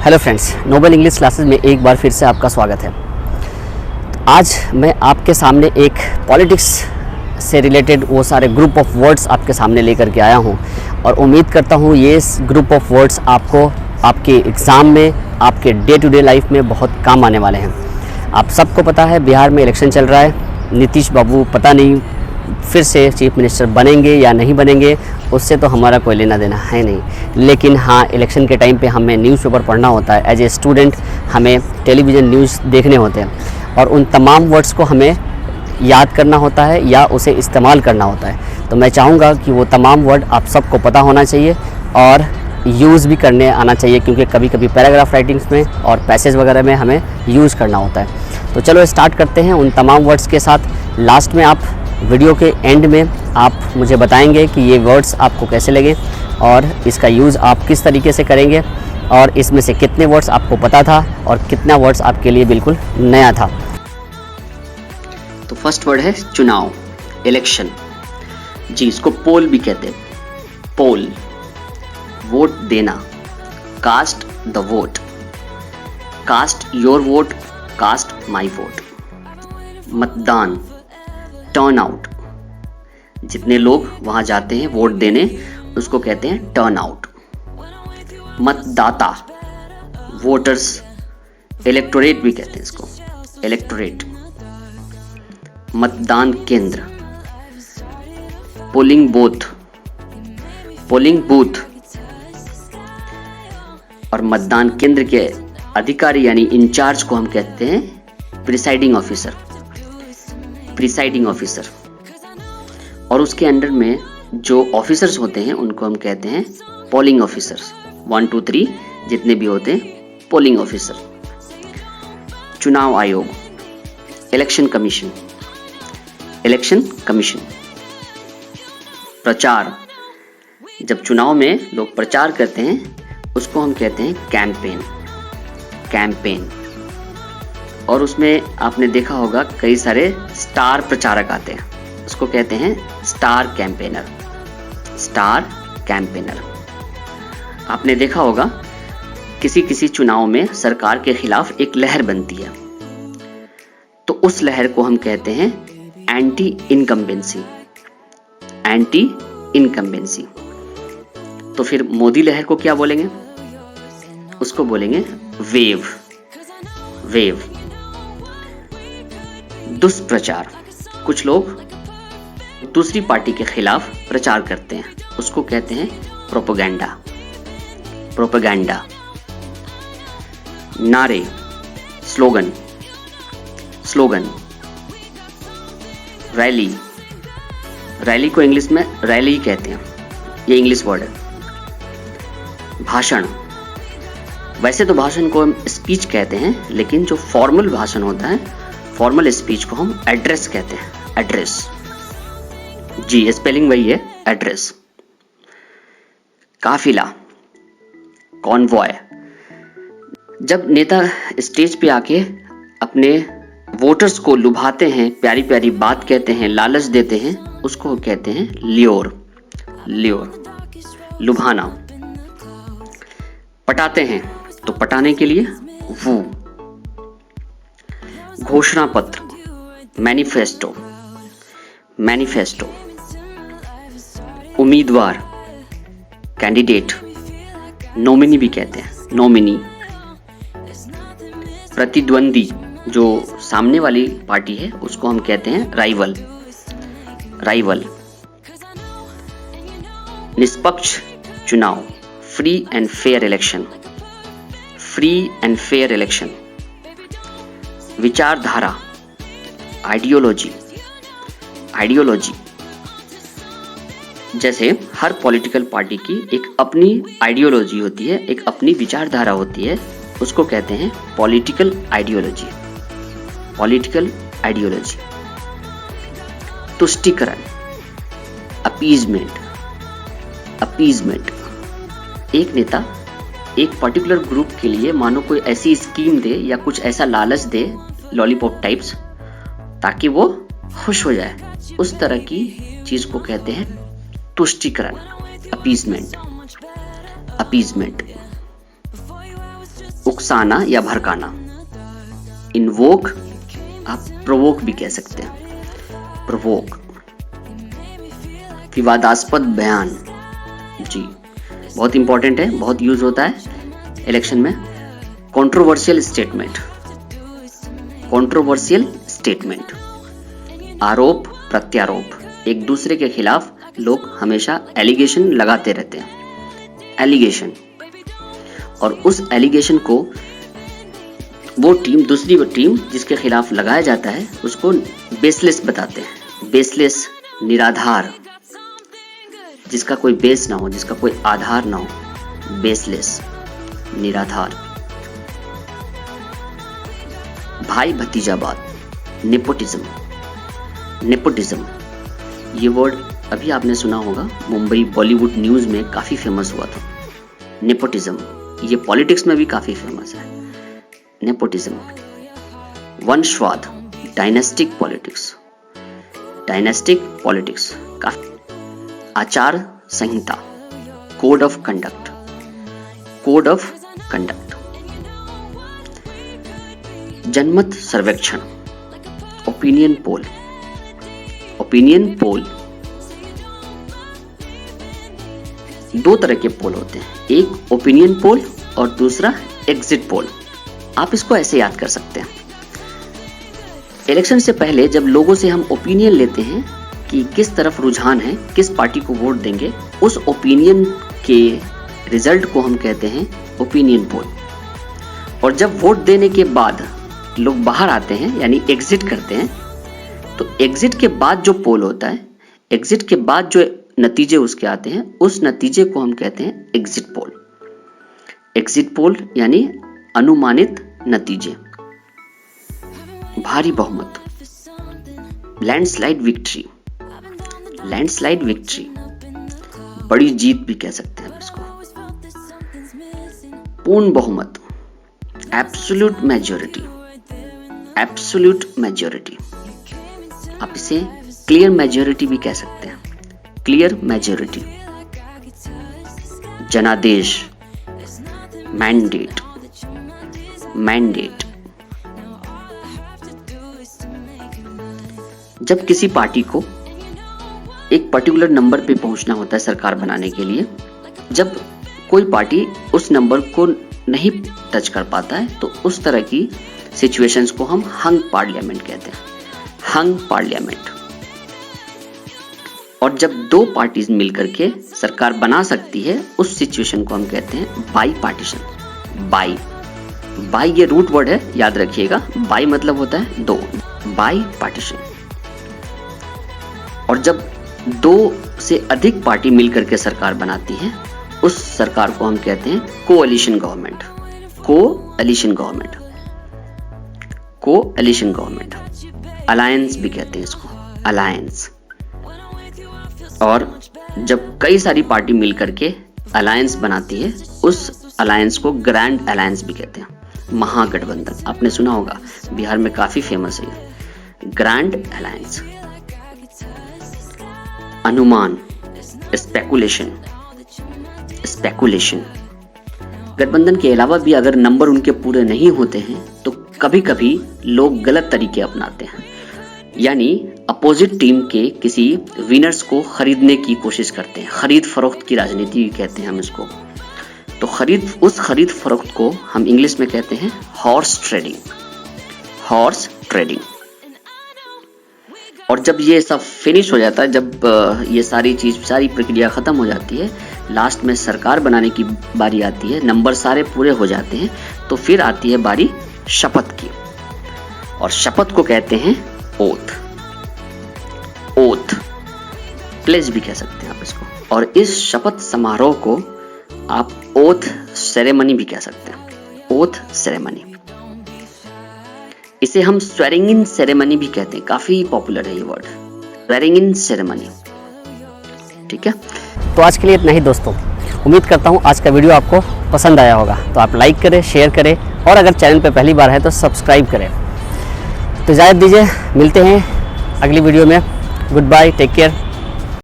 Hello friends, noble English classes में एक बार फिर से आपका स्वागत है। आज मैं आपके सामने एक पॉलिटिक्स से रिलेटेड वो सारे ग्रुप ऑफ वर्ड्स आपके सामने लेकर के आया हूँ और उम्मीद करता हूँ ये ग्रुप ऑफ वर्ड्स आपको आपके एग्ज़ाम में, आपके डे टू डे लाइफ में बहुत काम आने वाले हैं। आप सबको पता है बिहार में इलेक्शन चल रहा है। नीतीश बाबू पता नहीं फिर से चीफ मिनिस्टर बनेंगे या नहीं बनेंगे, उससे तो हमारा कोई लेना देना है नहीं। लेकिन हाँ, इलेक्शन के टाइम पे हमें न्यूज़पेपर पढ़ना होता है। एज ए स्टूडेंट हमें टेलीविज़न न्यूज़ देखने होते हैं और उन तमाम वर्ड्स को हमें याद करना होता है या उसे इस्तेमाल करना होता है। तो मैं चाहूँगा कि वो तमाम वर्ड आप सबको पता होना चाहिए और यूज़ भी करने आना चाहिए, क्योंकि कभी कभी पैराग्राफ राइटिंग्स में और पैसेज वगैरह में हमें यूज़ करना होता है। तो चलो स्टार्ट करते हैं उन तमाम वर्ड्स के साथ। लास्ट में आप वीडियो के एंड में आप मुझे बताएंगे कि ये वर्ड्स आपको कैसे लगे और इसका यूज़ आप किस तरीके से करेंगे और इसमें से कितने वर्ड्स आपको पता था और कितना वर्ड्स आपके लिए बिल्कुल नया था। तो फर्स्ट वर्ड है चुनाव, इलेक्शन। जी, इसको पोल भी कहते हैं, पोल, वोट देना, cast the vote, cast your vote, cast my vote. मतदान, टर्न आउट, जितने लोग वहां जाते हैं वोट देने उसको कहते हैं टर्न आउट। मतदाता, वोटर्स, इलेक्टोरेट भी कहते हैं इसको, इलेक्टोरेट। मतदान केंद्र, पोलिंग बूथ, पोलिंग बूथ। और मतदान केंद्र के अधिकारी यानी इंचार्ज को हम कहते हैं प्रिसाइडिंग ऑफिसर, प्रिसाइडिंग ऑफिसर। और उसके अंडर में जो ऑफिसर्स होते हैं उनको हम कहते हैं पोलिंग ऑफिसर्स। 1 2 3 जितने भी होते हैं पोलिंग ऑफिसर। चुनाव आयोग, इलेक्शन कमीशन, इलेक्शन कमीशन। प्रचार, जब चुनाव में लोग प्रचार करते हैं उसको हम कहते हैं कैंपेन, कैंपेन। और उसमें आपने देखा होगा कई सारे स्टार प्रचारक आते हैं, उसको कहते हैं स्टार कैंपेनर, स्टार कैंपेनर। आपने देखा होगा किसी किसी चुनाव में सरकार के खिलाफ एक लहर बनती है, तो उस लहर को हम कहते हैं एंटी इनकम्बेंसी, एंटी इनकम्बेंसी। तो फिर मोदी लहर को क्या बोलेंगे? उसको बोलेंगे वेव, वेव। दुष्प्रचार, कुछ लोग दूसरी पार्टी के खिलाफ प्रचार करते हैं, उसको कहते हैं प्रोपेगेंडा, प्रोपेगेंडा। नारे, स्लोगन, स्लोगन। रैली, रैली को इंग्लिश में रैली कहते हैं, ये इंग्लिश वर्ड है। भाषण, वैसे तो भाषण को हम स्पीच कहते हैं, लेकिन जो फॉर्मल भाषण होता है, फॉर्मल स्पीच को हम एड्रेस कहते हैं, एड्रेस। जी, स्पेलिंग वही है, एड्रेस। काफिला, कॉन्वॉय। जब नेता स्टेज पे आके अपने वोटर्स को लुभाते हैं, प्यारी प्यारी बात कहते हैं, लालच देते हैं, उसको कहते हैं ल्योर, ल्योर, लुभाना। पटाते हैं, तो पटाने के लिए वू। घोषणा पत्र, मैनिफेस्टो, मैनिफेस्टो। उम्मीदवार, कैंडिडेट, नॉमिनी भी कहते हैं, नॉमिनी। प्रतिद्वंदी, जो सामने वाली पार्टी है उसको हम कहते हैं राइवल, राइवल। निष्पक्ष चुनाव, free and fair election, free and fair election. विचारधारा, आइडियोलॉजी, आइडियोलॉजी। जैसे हर पॉलिटिकल पार्टी की एक अपनी आइडियोलॉजी होती है, एक अपनी विचारधारा होती है, उसको कहते हैं पॉलिटिकल आइडियोलॉजी, पॉलिटिकल आइडियोलॉजी। तुष्टीकरण, अपीजमेंट, अपीजमेंट। एक नेता एक पर्टिकुलर ग्रुप के लिए मानो कोई ऐसी स्कीम दे या कुछ ऐसा लालच दे, लॉलीपॉप टाइप्स, ताकि वो खुश हो जाए, उस तरह की चीज को कहते हैं तुष्टीकरण, अपीजमेंट, अपीजमेंट। उकसाना या भड़काना। इन्वोक आप प्रोवोक भी कह सकते हैं, प्रोवोक। विवादास्पद बयान, जी बहुत इंपॉर्टेंट है, बहुत यूज होता है इलेक्शन में। Controversial statement, controversial statement. आरोप प्रत्यारोप, एक दूसरे के खिलाफ लोग हमेशा एलिगेशन लगाते रहते हैं, एलिगेशन। और उस एलिगेशन को वो टीम, दूसरी वो टीम जिसके खिलाफ लगाया जाता है उसको बेसलेस बताते हैं। बेसलेस, निराधार, जिसका कोई बेस ना हो, जिसका कोई आधार ना हो, बेसलेस, निराधार। भाई भतीजावाद, नेपोटिज्म, नेपोटिज्म। ये वर्ड अभी आपने सुना होगा, मुंबई बॉलीवुड न्यूज़ में काफ़ी फेमस हुआ था, नेपोटिज्म। ये पॉलिटिक्स में भी काफ़ी फेमस है, नेपोटिज्म। वंशवाद, डायनेस्टिक पॉलिटिक्स, डायनेस्टिक पॉलिटिक्स। आचार संहिता, code of conduct, code of conduct. जनमत सर्वेक्षण, ओपिनियन पोल, ओपिनियन पोल। दो तरह के पोल होते हैं, एक ओपिनियन पोल और दूसरा एग्जिट पोल। आप इसको ऐसे याद कर सकते हैं। इलेक्शन से पहले जब लोगों से हम ओपिनियन लेते हैं कि किस तरफ रुझान है, किस पार्टी को वोट देंगे, उस ओपिनियन के रिजल्ट को हम कहते हैं ओपिनियन पोल। और जब वोट देने के बाद लोग बाहर आते हैं, यानी एग्जिट करते हैं, तो एग्जिट के बाद जो पोल होता है, एग्जिट के बाद जो नतीजे उसके आते हैं, उस नतीजे को हम कहते हैं एग्जिट पोल। एग्जिट पोल यानी अनुमानित नतीजे। भारी बहुमत, लैंडस्लाइड विक्ट्री, लैंडस्लाइड विक्ट्री, बड़ी जीत भी कह सकते हैं इसको। पूर्ण बहुमत, एब्सोल्यूट मेजॉरिटी, एब्सोल्यूट मेजॉरिटी। आप इसे क्लियर मेजॉरिटी भी कह सकते हैं, क्लियर मेजॉरिटी। जनादेश, मैंडेट, मैंडेट। जब किसी पार्टी को एक पर्टिकुलर नंबर पे पहुंचना होता है सरकार बनाने के लिए, जब कोई पार्टी उस नंबर को नहीं टच कर पाता है, तो उस तरह की सिचुएशंस को हम हंग पार्लियामेंट कहते हैं, हंग पार्लियामेंट। और जब दो पार्टीज मिलकर के सरकार बना सकती है, उस सिचुएशन को हम कहते हैं बाई पार्टीशन। बाई, बाई ये रूट वर्ड है, याद रखिएगा। बाई मतलब होता है दो, बाई पार्टीशन। और जब दो से अधिक पार्टी मिलकर के सरकार बनाती है, उस सरकार को हम कहते हैं coalition government, coalition government, coalition government. Alliance भी कहते हैं इसको, अलायंस। और जब कई सारी पार्टी मिलकर के अलायंस बनाती है, उस अलायंस को ग्रैंड अलायंस भी कहते हैं। महागठबंधन आपने सुना होगा, बिहार में काफी फेमस है, ग्रैंड अलायंस। अनुमान, स्पेकुलेशन, स्पेकुलेशन। गठबंधन के अलावा भी अगर नंबर उनके पूरे नहीं होते हैं, तो कभी कभी लोग गलत तरीके अपनाते हैं, यानी अपोजिट टीम के किसी विनर्स को खरीदने की कोशिश करते हैं। खरीद फरोख्त की राजनीति कहते हैं हम इसको। तो उस खरीद फरोख्त को हम इंग्लिश में कहते हैं हॉर्स ट्रेडिंग, हॉर्स ट्रेडिंग। और जब ये सब फिनिश हो जाता है, जब ये सारी प्रक्रिया खत्म हो जाती है, लास्ट में सरकार बनाने की बारी आती है, नंबर सारे पूरे हो जाते हैं, तो फिर आती है बारी शपथ की। और शपथ को कहते हैं ओथ, ओथ, प्लेज भी कह सकते हैं आप इसको। और इस शपथ समारोह को आप ओथ सेरेमनी भी कह सकते हैं, ओथ सेरेमनी। इसे हम स्वेरिंग इन सेरेमनी भी कहते हैं, काफी पॉपुलर है ये वर्ड, स्वेरिंग इन सेरेमनी। ठीक है, तो आज के लिए इतना ही दोस्तों। उम्मीद करता हूँ आज का वीडियो आपको पसंद आया होगा, तो आप लाइक करें, शेयर करें, और अगर चैनल पे पहली बार है तो सब्सक्राइब करें। तो इजाज़त दीजिए, मिलते हैं अगली वीडियो में। Good bye, take care.